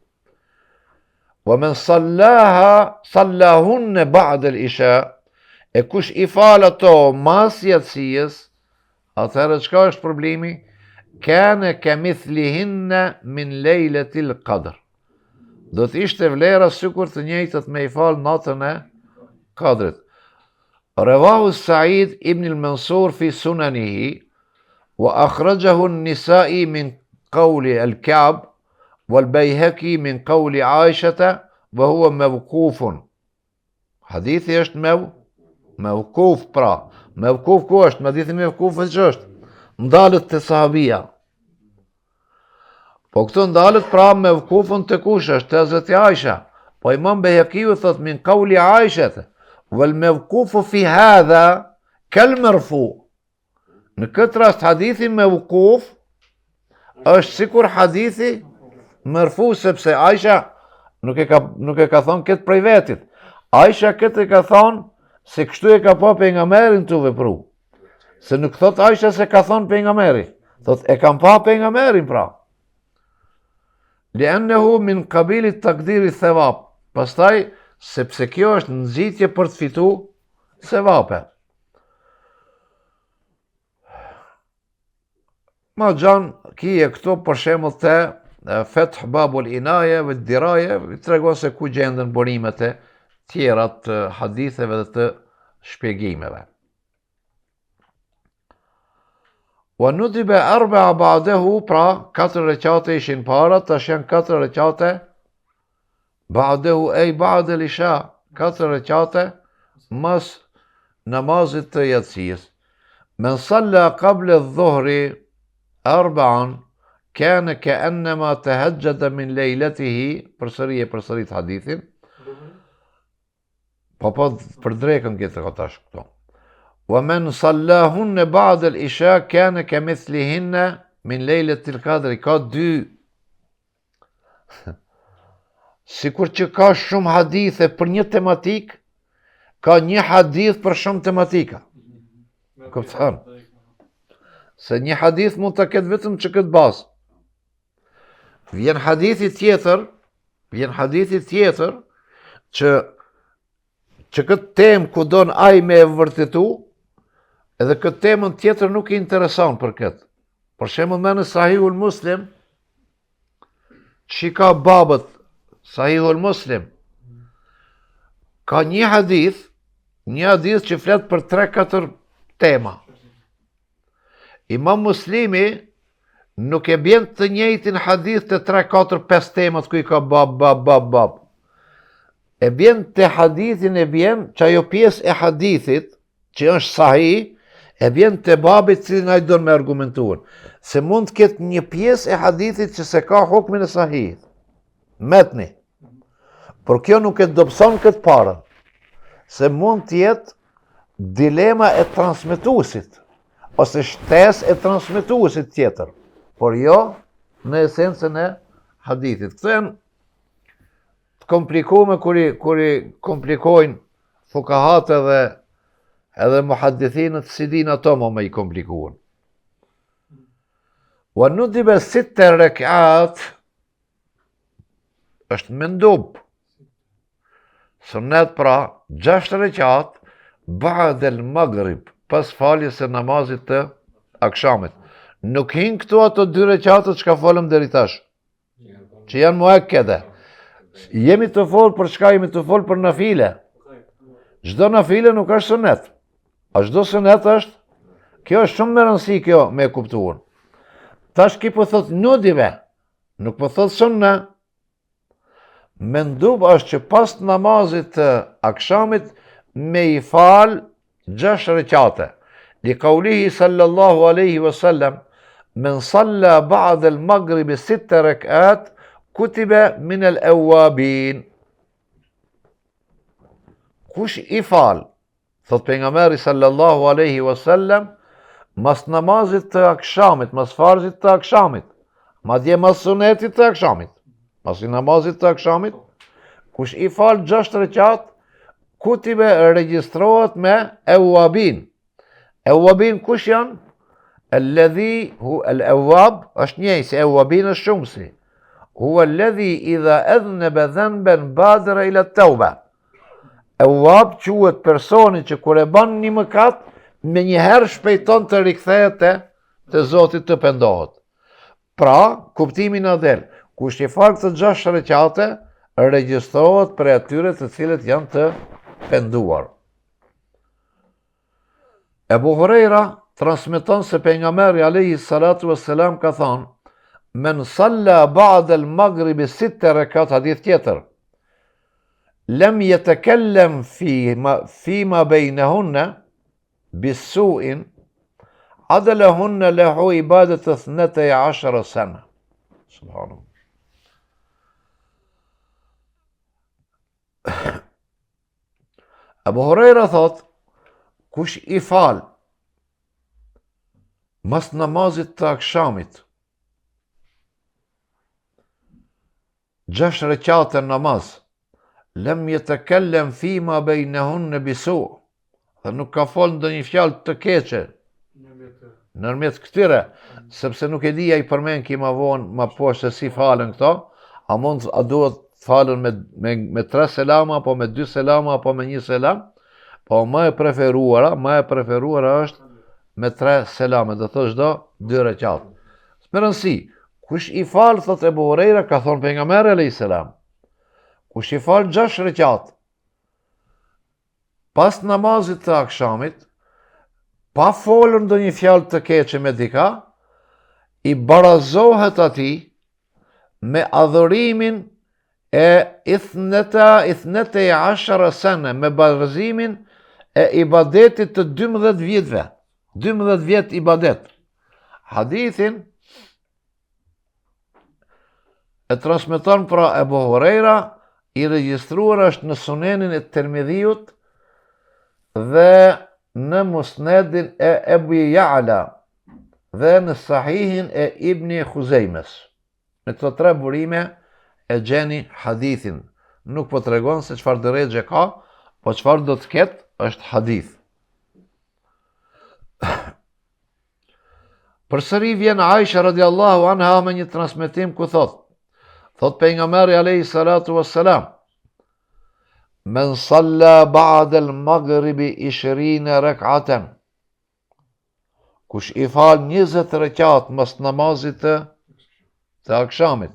A: Wa men sallahun ba'da al-isha, e kush i fal ato mas yatsis, atëherë çka është problemi? Kana kamithlihinna min lejletil qadr. Do të ishte vlera sikur të njëjtët me i fal natën e Kadrit. Rawahu Sa'id ibn al-Mansur fi sunanihi wa akhrajahu an-Nisa'i min qawli al-Ka'b wal-Bayhaqi min qawli Aishata wa huwa mawqufun. Hadithi është mawquf pra. Mawquf ku është? Hadithi mawquf është ndalët të sahabia. Po këto ndalët pra me vkufën të kush është, të Hazreti Aisha. Po Imam Bayhaqiu thot min qawli Aishat, wal mawqufu fi hadha kal marfu. Në këtë rast hadithi me vkuf është sikur hadithi marfu, sepse Aisha nuk e ka thonë këtë prej vetit. Aisha këtë e ka thonë se kështu e ka pa pejgamberin të vepru. Se nuk thot Aisha se ka thonë pejgamberi, thot e kam pa pejgamberin pra. Li'annahu min qabilit takdiri thawab. Pastaj sepse kjo është nxitje për të fitu sevape. Ma gjanë kije këto për shembull të Feth Babul Inaje vë Diraje, të regon se ku gjendën burimet e tjera të haditheve dhe të shpjegimeve. Wa nudiba 4 ba'dahu, pra 4 rekate ishin para, tash janë 4 rekate ba'dahu, ej ba'da al-isha, 4 rekate mas namazit të yatsis. Men salla qabla adh-dhuhri arba'an kana ka'annama tahajjada min leylatihi, përsërit hadithin. Po për drekën këtë ka tash këto. Wa men sallahunna ba'da al-isha kana kamithlihinna min lejlatil qadri. Ka dy. Sikur që ka shumë hadithe për një tematik, ka një hadith për shumë tematika. Kupton? Se një hadith mund të ketë vetëm që këtë bazë. Vjen hadithi tjetër që këtë temë ku don ai me e vërtetu, edhe këtë temën tjetër nuk i intereson për këtë. Për shembull me në Sahihul Muslim, që ka babët Sahihul Muslim, ka një hadith që flet për 3-4 tema. Imam Muslimi nuk e bjen të njëjtin hadith të 3-4-5 temat ku i ka bab. E bjen të hadithin që ajo pjesë e hadithit, që është sahih, e bjen të babit cilin ai don me argumentuar. Se mund të ketë një pjesë e hadithit që se ka hukmin e sahih. Metni. Por kjo nuk e dobëson këtë parën. Se mund të jetë dilema e transmetuesit, ose shtesë e transmetuesit tjetër, por jo në esencën e hadithit. Këto janë të komplikume kur i komplikojnë fukahat edhe muhaddithinët si din ato më i komplikuan. Wa nudiba 6 rekat është mendub. Sunnet pra 6 rekat ba'd al-maghrib, pas faljes e namazit të akshamit. Nuk hin këtu ato 2 rekatët që ka folëm deri tash, që janë muakkede. Jemi të folë për çka? Jemi të folë për nafile. Çdo nafile nuk është sunet. A çdo sunet është? Kjo është shumë me rëndësi kjo me kuptuar. Tash ki po thot nudive, nuk po thot sunna. Mendub është që pas namazit të akshamit me i fal 6 rekate. Li kaulihi sallallahu alaihi wasallam, men salla ba'd al-maghrib 6 rekat, kutibe min al-awwabin. Kush i fal, thot pejgamberi sallallahu alaihi wasallam, mas namazit të akshamit, mas farzit të akshamit, madje mas sunetit të akshamit, mas i namazit të akshamit, kush i fal 6 rekat, kutibe regjistrohet me awwabin. Awwabin kush janë? Alladhi hu al-awwab është njëj, se awwabin është shumësi. Huwa alladhi idha adhnaba dhanban badara ila at-tauba. Awwab quhet personi që kur e bën një mëkat, me njëherë shpejton të rikthehet te Zoti të pendohet. Pra, kuptimi në del, kush i fal këtë 6 rekate, regjistrohet për atyre të cilët janë të penduar. Ebu Hurajra transmeton se pejgamberi alayhi salatu wassalam ka thonë, men salla ba'da al-maghrib 6 rekat, hadith tjetër, lem yetakallem fima bainahunna bisu'in, adalahunna lahu ibadat 12 sana. Subhanallah. Abu Hurajra thot, kush i fal mas namazit të akshamit 6 rekate namaz, lem yetakallem fima bainahunna bisu', dhe nuk ka fol ndonjë fjalë të keqe nërmjet këtyre, sepse nuk e di ai përmend ki ma vonë ma poshtë se si falen këto, a duhet falen me 3 selama, apo me 2 selama, apo me 1 selam, po më e preferuara është me 3 selame, dhe thosh do 2 rekat. Me rëndësi, kush i fal, thot Ebu Hurajra, ka thonë pejgamberi alayhis salam, kush i fal 6 rekat pas namazit të akshamit, pa folur ndonjë fjalë të keqe me dika, i barazohet atij me adhurimin e 12 sana, me barazimin e ibadetit të 12 vjetëve. 12 vjet ibadet. Hadithin e transmeton pra Ebu Hurajra, i regjistruar është në Sunenin e Tirmidhiut dhe në Musnedin e Ebu Ja'la dhe në Sahihin e Ibni Khuzejmes. Në këto 3 burime e gjeni hadithin. Nuk po tregon se çfarë drejtje ka, po çfarë do të ketë është hadith. Përsëri vjen Aisha radiallahu anha me një transmetim ku thot pejgamberi alayhi salatu wassalam: Men salla ba'da al-maghribi 20 rak'atan. Kush i fal 20 rekat mas namazit të akshamit,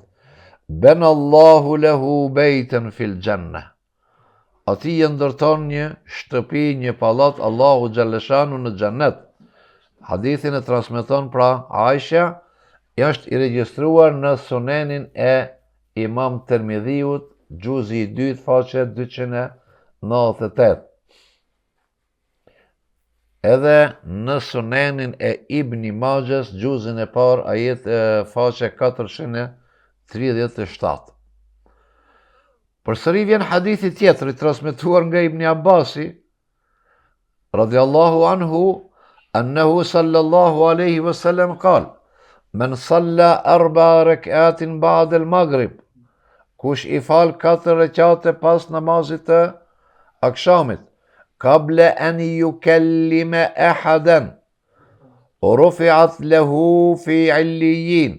A: ben Allahu lehu bejten fil gjenne. Ati i ndërton një shtëpi, një pallat Allahu Gjalleshanu në gjennet. Hadithin e transmeton pra Aisha, është i regjistruar në Sunenin e Imam Tirmidhiut, gjuzi i 2, faqe 298. Edhe në Sunenin e Ibni Majës, gjuzin e parë, ajet faqe 437. Përsëri vjen hadithi tjetër i transmetuar nga Ibni Abbasi, radiallahu anhu, annahu sallallahu alaihi wasallam qal: Men salla 4 rekatin ba'da al-maghrib. Kush i fal 4 rekate pas namazit të akshamit, qable an yukallima ahadan, rufi'at lahu fi 'illiyin,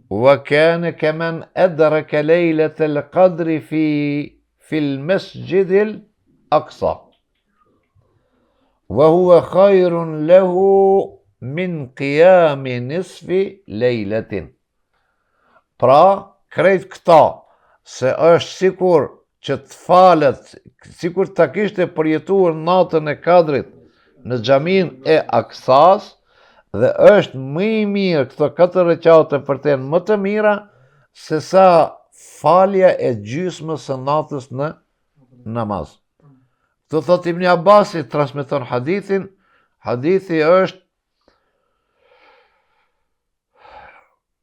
A: wa kana kaman adraka laylat al-qadri fi al-masjid al-aqsa. Wa huwa khayrun lahu min qiyami nisfi lejletin. Pra, krejt këta, se është sikur që të falet, sikur të kishte përjetuar natën e kadrit në xhamin e Aksas, dhe është më i mirë këto 4 rekate për të më të mira, se sa falja e gjysmës së natës në namaz. Të thot Ibn Abbasi transmeton hadithin, hadithi është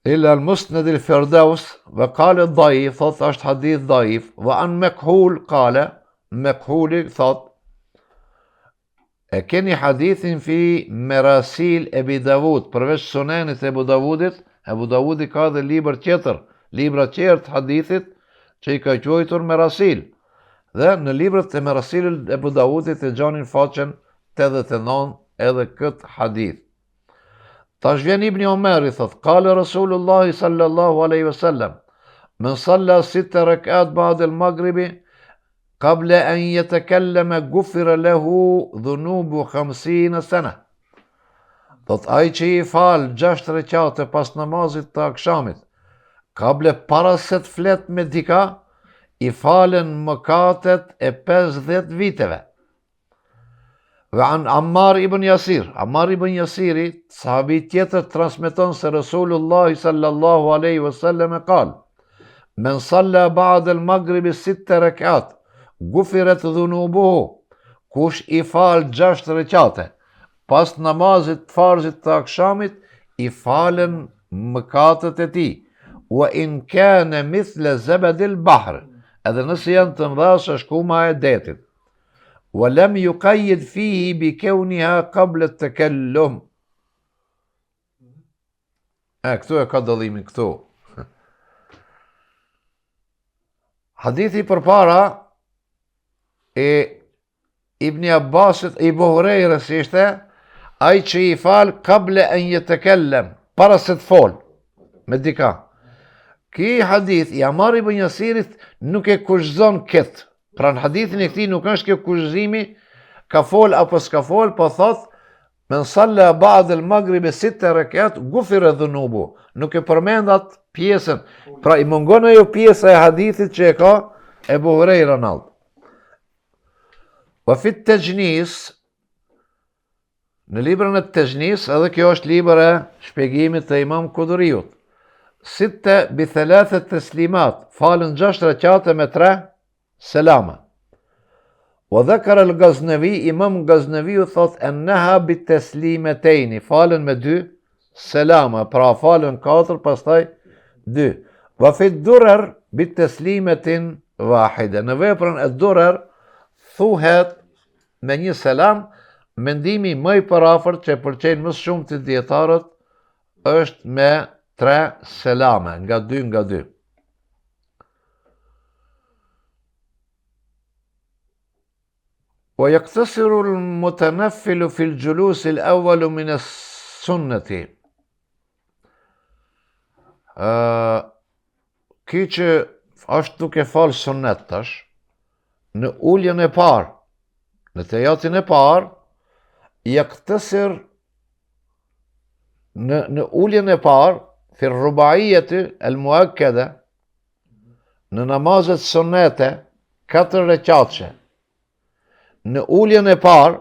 A: ila al-Musnad al-Firdaus, ve kale dhaif, thot është hadith dhaif, ve an Mekhul kale, Mekhuli thot, e keni hadithin fi Merasil Ebi Davud, përveç Sunenit Ebu Davudit, Ebu Davudi ka dhe libër tjetër, libra tjerë të hadithit, që i ka quajtur Merasil. Dhe në librat e Merasil Ebu Davudit e gjanin faqen 89 edhe këtë hadith. Tash vjen Ibni Omeri thot, kale Rasulullahi sallallahu aleyhi wasallam, men salla 6 rekat ba'da al-maghribi, qable an yetekelleme gufira lehu dhunubu 50 sene. Thot, ai që i fal 6 rekate pas namazit të akshamit, qable para se të flet me dika, i falen mëkatet e 50 viteve. Ve an Ammar ibn Yasir, Ammar ibn Yasiri, sahabi tjetër, transmeton se Rasulullahi sallallahu aleyhi wasallam e kal: Men salla ba'da al-maghribi 6 rekat, gufiret dhunubuhu. Kush i fal 6 rekate pas namazit farzit të akshamit, i falen mëkatet e tij. Wa in kana mithla zabadil bahr, edhe nëse janë të mëdha se shkuma e detit. Wa lam yuqayyid fihi bi kawniha qabla at-takallum. Këtu e ka dallimin këtu. Hadithi përpara e Ibn Abbasit, i Buhurejrës ishte, ai që i fal qable an yetakallem, para se të fol me dika. Ky hadith i Ammar ibn Yasirit nuk e kushzon këtë. Pra në hadithin e këtij nuk është kjo kushzimi, ka fol apo s'ka fol, po thot, men salla ba'da al-maghribi 6 rekat, gufira dhunubu. Nuk e përmend atë pjesën. Pra i mungon ajo pjesa e hadithit që e ka Ebu Hurajra nalt. Wa fi at-tajnis, në librën e tajnis, edhe kjo është libër e shpjegimit të Imam Kuduriut. 6 bi 3 teslimat, falën 6 rekate me 3 selama. wa dhakara al-Ghaznavi, Imam Ghaznaviu thot enneha bit teslimetejni, falen me 2 selama, pra falen 4, pastaj 2. Wa fit durar bit teslimetin wahide. Në veprën e durar thuhet me 1 selam. Mendimi më i parafort që pëlqejnë më shumë të dietarët është me 3 selame, nga 2. ويقتصر المتنفل في الجلوس الأول من السنة. Ky që është duke falë sunnet tash, në uljen e parë, në tejatin e parë, يقتصر në uljen e parë, fi rubaiyyati al-muakkada, në namazet sunnete, 4 rekatëshe. Në uljen e parë,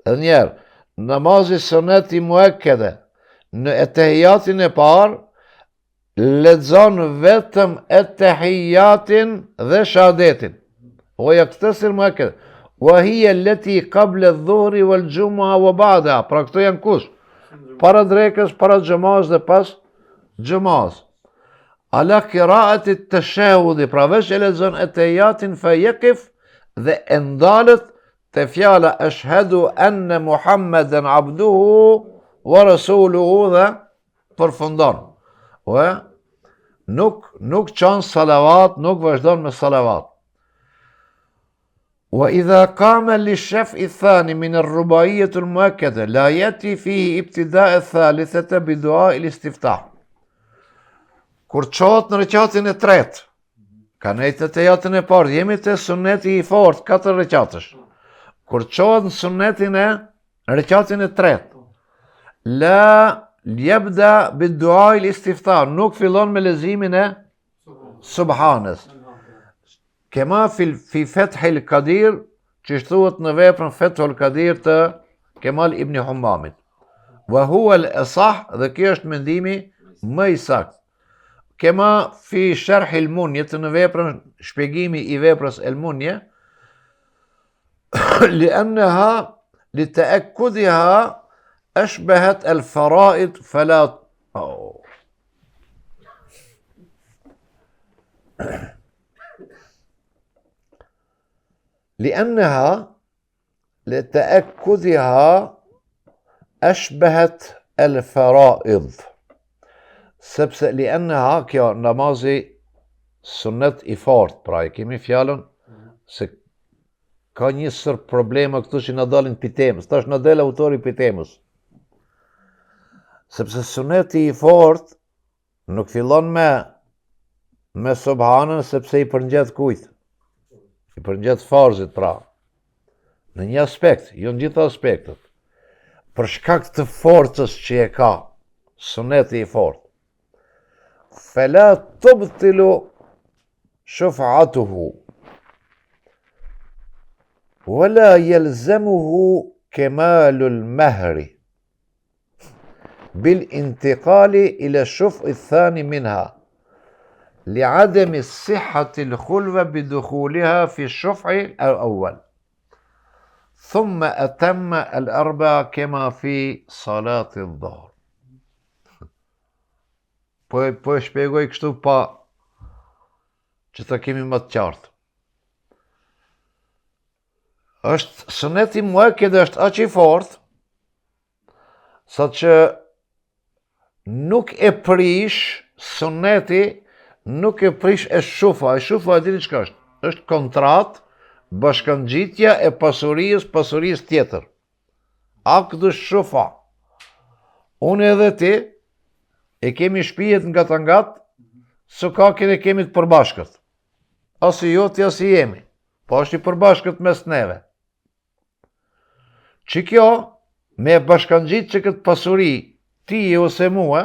A: edhe njerë, namazi sunneti muakkada, në etehijatin e parë, lexon vetëm etehijatin dhe shahadetin. O yaktasir muakkada. Wa hiya allati qabla adh-dhuhri wal-jumu'a wa ba'daha. Pra këto janë kush? Para drekës, para xhamaz dhe pas xhamaz. Ala qira'ati at-tashahhud, pra veç e lexon etehijatin fa yaqif dhe e ndalet te fjala ashhadu anna Muhammeden abduhu wa rasuluhu dhe përfundon. Nuk çon salavat, nuk vazhdon me salavat. وإذا قام للشفع الثاني من الرباعية المؤكدة لا يأتي فيه ابتداء الثالثة بدعاء الاستفتاح. Kur çohet në rekatin e tretë, ka nejtë të tejatin e parë, jemi të sunneti i fort, 4 rekatësh. Kur çohet në sunnetin e rekatin e tretë, la yabda bid-du'a al-istiftah, nuk fillon me lezimin e subhanes. Kema fi Fethil Kadir, që thuhet në veprën Fethul Kadir të Kemal ibn Hummamit. Wa huwa al-asah, dhe kjo është mendimi më i saktë. Kema fi Sharh al-Munje, në veprën shpjegimi i veprës al-Munje, لأنها لتأكدها أشبهت الفرائض فلا لأنها لتأكدها أشبهت الفرائض. Sepse لأنها kjo namazi sunnet i fort, pra e kemi fjalën se ka një sër problema këtu që na dalin pi temës. Tash na del autori pi temës. Sepse sunneti i fort nuk fillon me subhanën, sepse i përngjet kujt? I përngjet farzit, pra. Në një aspekt, jo në gjitha aspektet. Për shkak të forcës që e ka sunneti i fort. Fela tubtilu shuf'atuhu. ولا يلزمه كمال المهر بالانتقال إلى الشفع الثاني منها لعدم الصحة الخلوة بدخولها في الشفع الأول ثم أتم الأربع كما في صلاة الظهر. Po e shpjegoj kështu pa që ta kemi më të qartë. Është suneti muakked është aq i fortë sa që nuk e prish sunneti, nuk e prish e shufa. E shufa e dini çka është? Është kontratë, bashkangjitja e pasurisë tjetër. Aqdu shufa. Unë edhe ti e kemi shtëpijet nga të ngat, sokakin e kemi të përbashkët. Asi joti, asi jemi. Po është i përbashkët mes neve. Që kjo, me bashkangjit që këtë pasuri ti ose mua,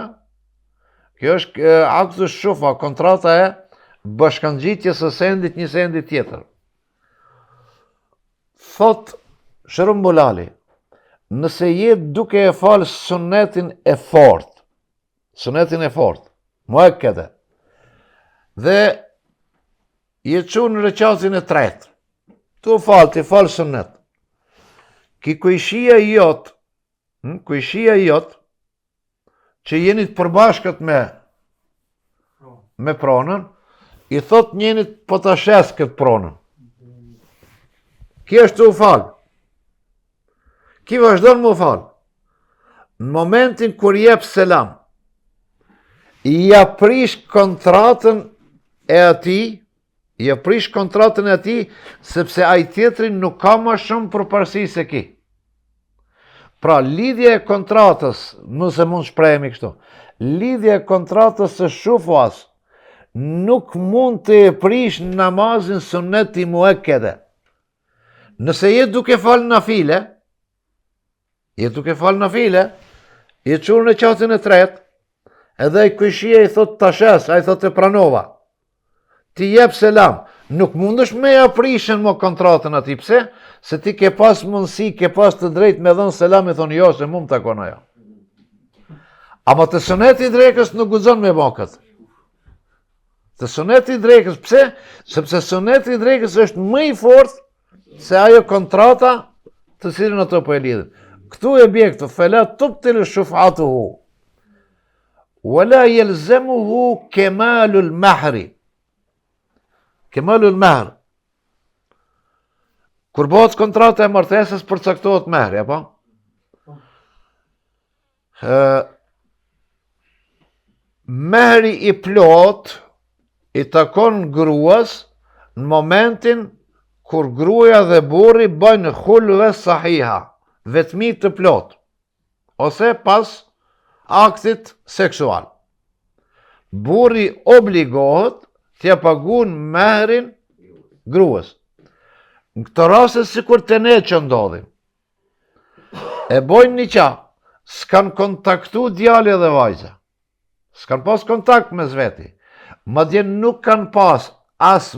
A: kjo është aktu shufa, kontrata e bashkangjitjes së sendit një sendit tjetër. Thot Shërumbulali, nëse jetë duke e falë sunetin e fort, muakkede, dhe je çu në rekatin e tretë, Tu falë, ti falë sunet. Ki kujshia jot, që jeni të përbashkët me pronën, i thot njenit po të shes këtë pronën. Ki është të u falë. Ki vazhdon më u falë. Në momentin kur jep selam, i aprish kontratën e ati, sepse ai tjetri nuk ka ma shumë përparësi se ki. Pra, lidhja e kontratës, nëse mund shprehemi kështu, lidhja e kontratës së shufuas nuk mund të e prish namazin sunet i muekkede. Nëse je duke falë në file, i qurë në qatin e tretë, edhe i kujshia i thot të shes, a i thot të pranova. Ti jep selam, nuk mundesh me ja prishën më kontratën ati, pse? Se ti ke pas mundësi, ke pas të drejt me dhënë selam, i thonë jo, se mund të akona jo. Ama të suneti i drekës nuk guxon me bo këtë. Të suneti i drekës, pse? Sepse suneti i drekës është më i fort se ajo kontrata të cilën ato po e lidhin. Këtu e bje këtu, fela tubtil shuf'atuhu. Wala yalzamuhu kemalul mahri. Kemalul mahr. Kur bëhet kontrata e martesës përcaktohet mahri, apo? Mahri i plot i takon gruas në momentin kur gruaja dhe burri bëjnë khulve sahiha, vetmi të plot, ose pas aktit seksual. Burri obligohet t'ja pagun mahrin gruas. Në këtë raste sikur të ne që ndodhin. E bojnë një qa, s'kan kontaktu djali dhe vajza. S'kan pas kontakt me zveti. Madje nuk kan pas as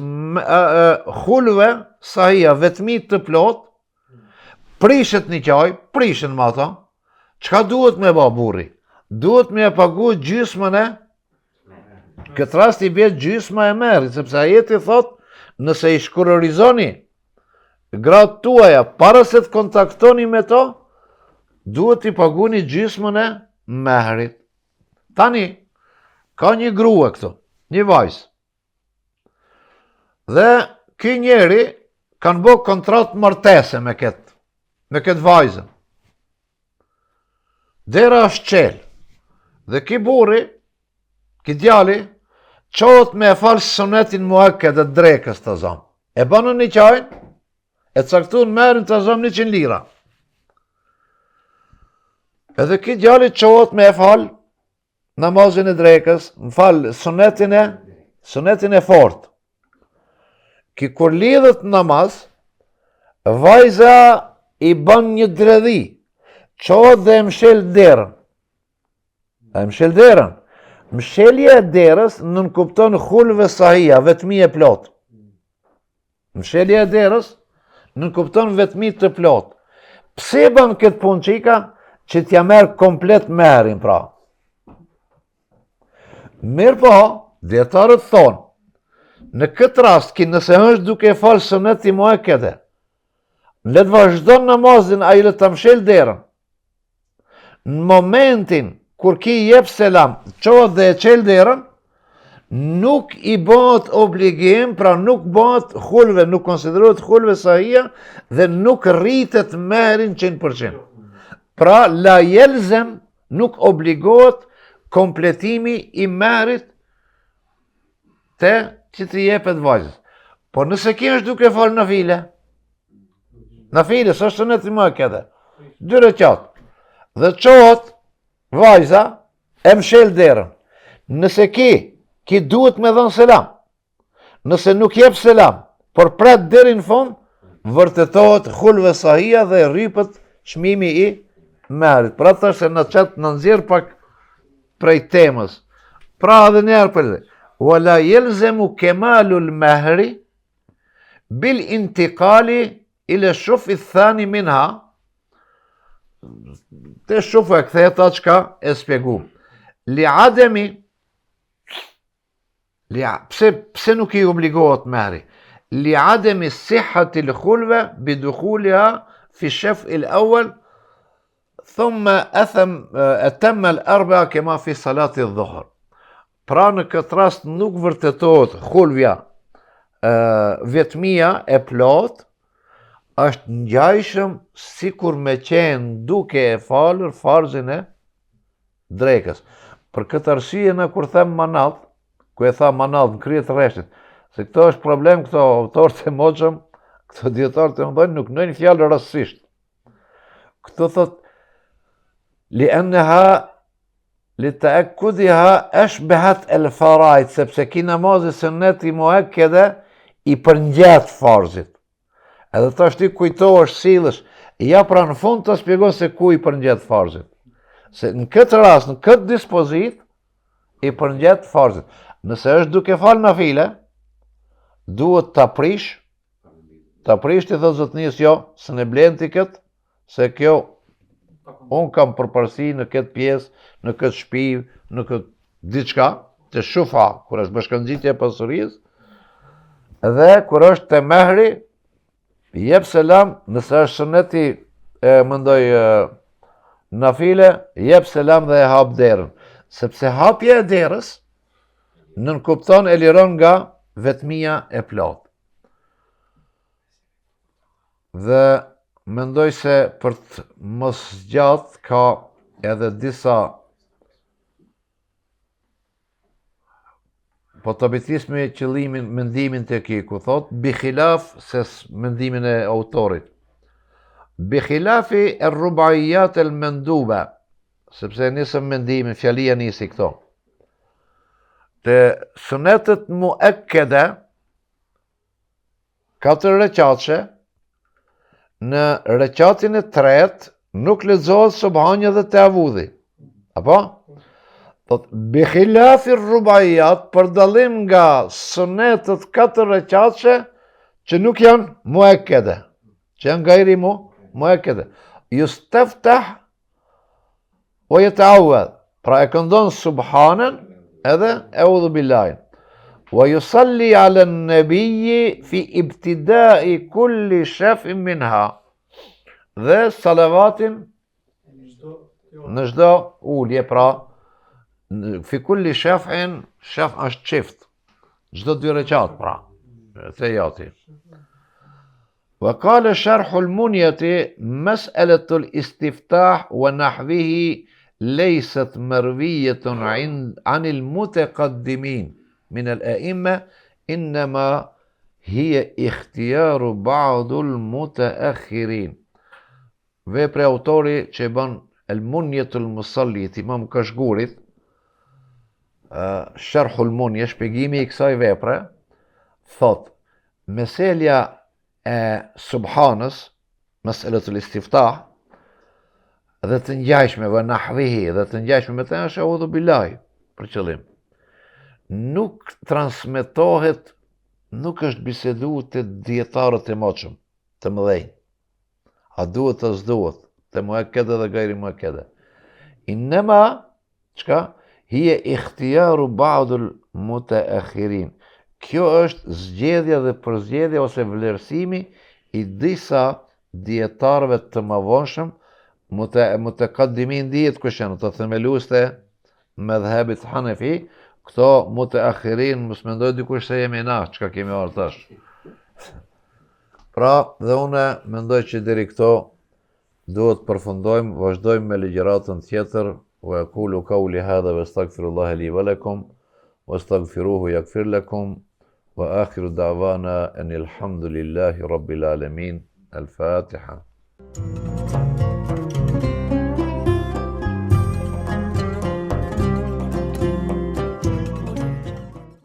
A: khulve sahia, vetmi të plot, prishet një qaj, prishen ma ta, qka duhet me ba burri? Duhet me pagu gjysmën e, këtë rast i bje gjysma e merit, sepse ajeti thot, nëse i shkurorizoni gratë tuaja, para se të kontaktoni me to, duhet i paguni gjysmën e merit. Tani, ka një grua këtu, një vajzë. Dhe ky njeri kanë bë kontratë martese me këtë vajzën. Dera është qelë. Dhe ki burri, ki djali, qohet me e falë sunetin muekked e drekës të zonë. E banën një qajnë, e caktun merin të zonë 100 lira. Edhe ki djali qohet me e falë namazin e drekës, më falë sunetin e fort. Ki kur lidhët namaz, vajza i ban një dredhi, qohet dhe mshel derën. Mshelja e derës nënkupton khulve sahia, vetmi e plot. Mshelja e derës nënkupton vetmi të plot. Pse ban këtë punë qika? Që t'ja merë komplet merin pra. Mirë po, djetarët thonë, në këtë rast, ki nëse është duke e falë sunet i muekkede, le të vazhdon namazin, a i le të mshel derën. Në momentin kur ki jep selam, qohet dhe e qel derën, nuk i bëhet obligim, pra nuk bëhet khulve, nuk konsiderohet khulve sahia, dhe nuk rritet merin 100%. Pra, la jelzem nuk obligohet kompletimi i merit të që të jepet vajzës. Por nëse ki është duke falë në file, së është sunet i muekkede, 2 rekat, dhe qohet vajza e mshel derën. Nëse ki duhet me dhënë selam. Nëse nuk jep selam, por pret deri në fund, vërtetohet khulve sahia dhe rripët çmimi i merit. Pra thashë se në qatë në nëzirë pak prej temës. Pra edhe njerë për dhe. Wala yalzamu kemalul mahri bil intikali ila shufi thani minha. Te shufu e këthejt atë qka e spjegu. Li ademi, pse nuk i obligohet meri? لعدم صحة الخلوة بدخولها في الشفء الأول ثم أتم الأربعة كما في صلاة الظهر. Pra në këtë rast nuk vërtetohet khulvja vetmia e plot, është ngjajshëm sikur me qenë duke e falur farzin e drekës. Për këtë arsye na kur them manall, ku e tha manall në kryet rreshtit, se këto është problem, këto autorët e moçëm, këto dietarët e mëdhenj nuk nëjnë fjalë rastësisht. Këto thot li'annaha لتأكدها أشبهت الفرائض, sepse ki namazi sunneti muakkede i përngjet farzit. Edhe tash ti kujtohesh, sillesh, ja pra në fund të shpjegoj se ku i përngjet farzit. Se në këtë rast, në këtë dispozit, i përngjet farzit. Nëse është duke fal nafile, duhet ta prish ti thot zotnis, jo, se ne blen ti këtë, se kjo unë kam përparësi në këtë pjesë, në këtë shtëpi, në këtë diçka, të shufa, kur është bashkëngjitje e pasurisë, dhe kur është te mehri, jep selam, nëse është sunneti mendoj nafile, jep selam dhe e hap derën. Sepse hapja e derës nënkupton e liron nga vetmia e plot. Dhe mendoj se për të mos gjatë ka edhe disa po të bitis me qëllimin, mendimin të ki, ku thot, bikhilaf se mendimin e autorit. Bikhilafi e rubajat e lmenduba, sepse nisëm mendimin, fjalia nisi këto. Të sunetet muakkede, 4 rekatëshe, në rekatin e tret nuk lexohet subhanja dhe teavudhi. Apo? Thot bikhilafi rubajat, për dallim nga sunetet 4 rekatëshe që nuk janë muakkede, që janë gajri muakkede. Yustaftah wa yata'awwad, pra e këndon subhanen edhe eudhu billahin. Wa yusalli ala an-nabiyyi fi ibtida'i kulli shaf'in minha, dhe salavatin në çdo ulje, pra fi kulli shaf'in, shaf' është çift, çdo 2 rekat, pra te jati. Wa qala sharhu al-munyati mas'alatu al-istiftah wa nahwihi leysat marwiyatun 'an al-mutaqaddimin من الأئمة إنما هي اختيار بعض المتأخرين. Vepre autori që bën al-Munyatul Musalli, Imam Kashgurit, Sharhul Munya, shpjegimi i kësaj vepre, thot, meselja e subhanës, meselatul istiftah, dhe të ngjashme vë nahvihi, dhe të ngjashme me të është eudhu billahi, për qëllim. Nuk transmetohet, nuk është bisedu të djetarët e moqëm, të mëdhenj. A duhet të s'duhet, të muakkede dhe gajri muakkede. Innema, qka? Hije ikhtijaru ba'dul mutaakhirin. Kjo është zgjedhja dhe përzgjedhja ose vlerësimi i disa djetarëve të mëvonshëm, mutakaddimin dihet kush janë, të themelues të medhhabit Hanefi. Këto mutaakhirin, mos mendoj dikush se jemi na, çka kemi marrë tash. Pra, dhe une mendoj që deri këto duhet përfundojmë, vazhdojmë me ligjëratën tjetër. Wa aqulu qawli hadha wastaghfirullaha li wa lakum wastaghfiruhu yaghfir lakum wa akhiru da'wana anil hamdulillahi rabbil alamin. Al-Fatiha.